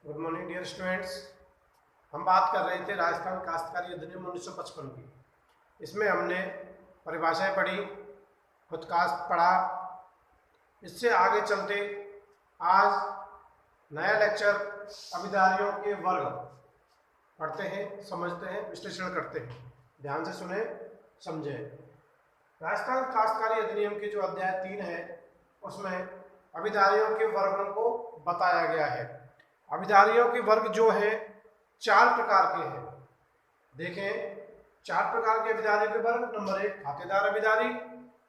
Good morning dear students. हम बात कर रहे थे राजस्थान काश्तकारी अधिनियम 1955 की। इसमें हमने परिभाषाएं पढ़ी, खुद काश्त पढ़ा। इससे आगे चलते आज नया लेक्चर अभिधारियों के वर्ग पढ़ते हैं, समझते हैं, विश्लेषण करते हैं। ध्यान से सुने, समझें। राजस्थान काश्तकारी अधिनियम के जो अध्याय 3 है उसमें अभिधारियों के वर्गों को बताया गया है। अभिधारियों के वर्ग जो है 4 प्रकार के हैं। देखें, 4 प्रकार के अभिधारियों के वर्ग। नंबर 1 खातेदार अभिधारी,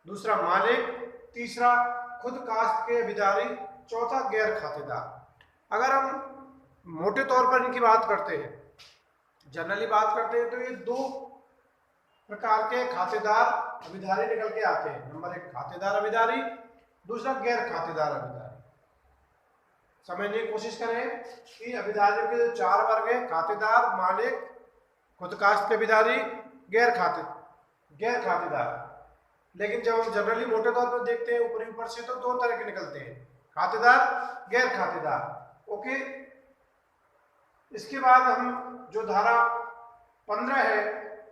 दूसरा मालिक, तीसरा खुद काश्त के अभिधारी, चौथा गैर खातेदार। अगर हम मोटे तौर पर इनकी बात करते हैं, जनरली बात करते हैं, तो ये 2 प्रकार के खातेदार अभिधारी निकल के आते हैं। नंबर 1 खातेदार अभिधारी, दूसरा गैर खातेदार अभिधारी। समझने की कोशिश करें कि अभिधारियों के जो 4 वर्ग हैं, खातेदार, मालिक, खुद काश्त के अभिधारी, गैर खातेदार। लेकिन जब हम जनरली मोटे तौर पर देखते हैं ऊपर से, तो 2 तरह के निकलते हैं, खातेदार, गैर खातेदार। ओके। इसके बाद हम जो धारा 15 है,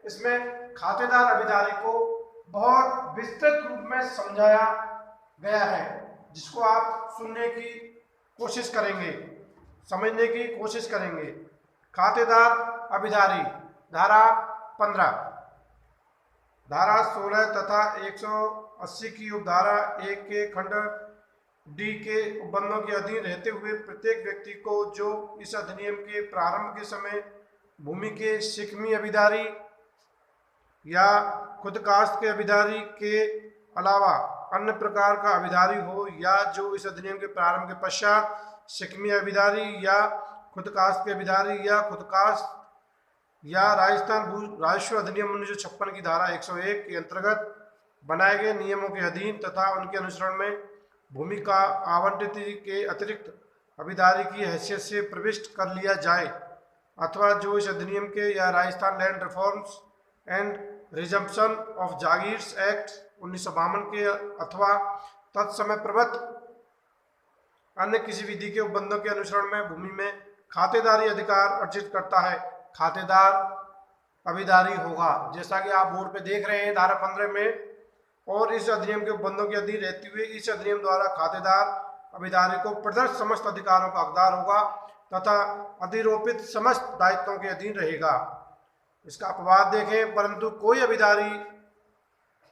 इसमें खातेदार अभिधारी को बहुत विस्तृत रूप में समझाया गया है, जिसको आप सुनने की कोशिश करेंगे, समझने की कोशिश करेंगे। खातेदार अभिधारी धारा 15, धारा 16 तथा 180 की उपधारा 1 के खंड डी के उपबंधों के अधीन रहते हुए प्रत्येक व्यक्ति को जो इस अधिनियम के प्रारंभ के समय भूमि के शिकमी अभिधारी या खुद काश्त के अभिधारी के अलावा अन्य प्रकार का अभिधारी हो, या जो इस अधिनियम के प्रारंभ के पश्चात शिकमी अभिधारी या खुद काश्त के अभिधारी या खुद काश्त या राजस्थान भू राजस्व अधिनियम 1956 की धारा 101 के अंतर्गत बनाए गए नियमों के अधीन तथा उनके अनुसरण में भूमि का आवंटित के अतिरिक्त अभिधारी की हैसियत से प्रविष्ट कर लिया जाए, अथवा जो इस अधिनियम के या Rajasthan land reforms and resumption of jagirs act 1952 के अथवा तत्समय प्रबद्ध अन्य किसी विधि के उपबंधों के अनुसरण में भूमि में खातेदारी अधिकार अर्जित करता है, खातेदार अभिधारी होगा। जैसा कि आप बोर्ड पे देख रहे हैं धारा 15 में, और इस अधिनियम के उपबंधों के अधीन रहते हुए इस अधिनियम द्वारा खातेदार अभिधारी को प्रदत्त समस्त अधिकारों का हकदार होगा तथा अधिरोपित समस्त दायित्वों के अधीन रहेगा। इसका अपवाद देखें, परंतु कोई अभिधारी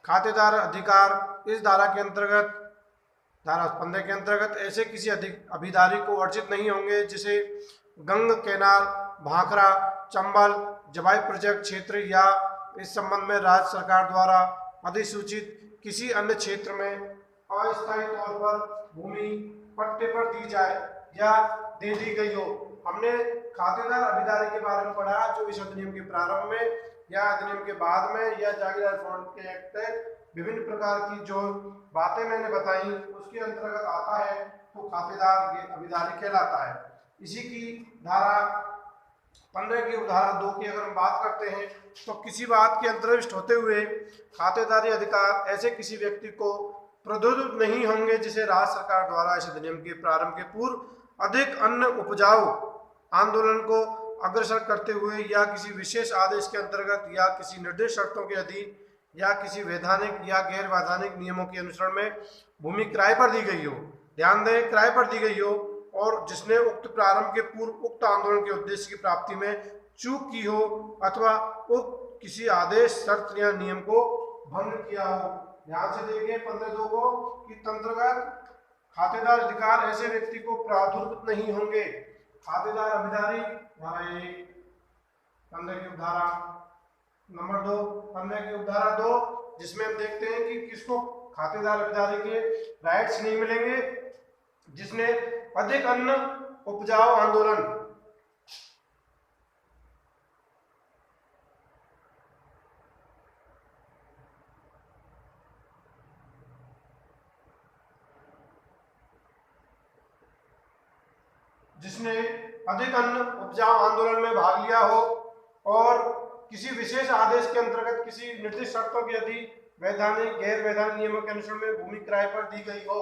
खातेदार अधिकार इस धारा के अंतर्गत, धारा 15 के अंतर्गत ऐसे किसी अभिधारी को अर्जित नहीं होंगे जिसे गंग, केनाल, भाखड़ा, चंबल, जवाई प्रोजेक्ट क्षेत्र या इस संबंध में राज्य सरकार द्वारा अधिसूचित किसी अन्य क्षेत्र में अस्थायी तौर पर भूमि पट्टे पर दी जाए या दे दी गई हो। हमने खातेदार अभिधारी के बारे में पढ़ा जो इस अधिनियम के प्रारंभ में या अधिनियम के बाद में या जागीरदार रिफॉर्म के एक्ट तक विभिन्न प्रकार की जो बातें मैंने बताई उसके अंतर्गत आता है, तो खातेदार अभिधारी कहलाता है। इसी की धारा 15 की धारा 2 की अगर हम बात करते हैं, तो किसी बात के अंतर्विष्ट होते हुए खातेदारी अधिकार ऐसे किसी व्यक्ति को प्रदत्त नहीं होंगे जिसे राज्य सरकार द्वारा इस अधिनियम के प्रारंभ के पूर्व अधिक अन्य उपजाऊ आंदोलन को अग्रसर करते हुए या किसी विशेष आदेश के अंतर्गत या किसी निर्दिष्ट शर्तों के अधीन या किसी वैधानिक या गैर वैधानिक नियमों के अनुसरण में भूमि किराए पर दी गई हो। ध्यान दें, किराए पर दी गई हो, और जिसने उक्त प्रारंभ के पूर्व उक्त आंदोलन के उद्देश्य की प्राप्ति में चूक की हो अथवा उक्त किसी आदेश, शर्त या नियम को भंग किया हो। ध्यान से देखें 15(2) को कि तंत्रगत खातेदार अधिकार ऐसे व्यक्ति को प्रादुर्भूत नहीं होंगे। खातेदार अभिधारी धारा 1, 15 की उपधारा नंबर 2, 15 की उपधारा 2, जिसमें हम देखते हैं कि किसको खातेदार अभिधारी के राइट्स नहीं मिलेंगे जिसने अधिक अन्न उपजाऊ आंदोलन में भाग लिया हो और किसी विशेष आदेश के अंतर्गत किसी निर्दिष्ट शर्तों के अधीन वैधानिक गैर वैधानिक नियमों के अनुसार में भूमि किराए पर दी गई हो।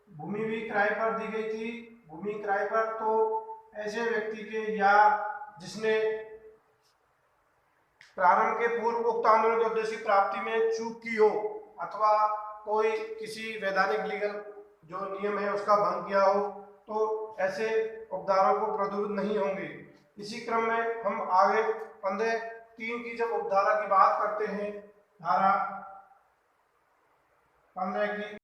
भूमि भी किराए पर दी गई थी। भूमि किराए पर तो ऐसे व्यक्ति के या जिसने प्रारंभ के पूर्व उक्त आंदोलन के उद्देश्य की प्राप्ति में चूक की हो अथवा कोई किसी वैधानिक लीगल जो नियम है उसका भंग किया हो, तो ऐसे उपधारों को प्रदूषित नहीं होंगे। इसी क्रम में हम आगे 15(3) की जब उपधारा की बात करते हैं, धारा 15 की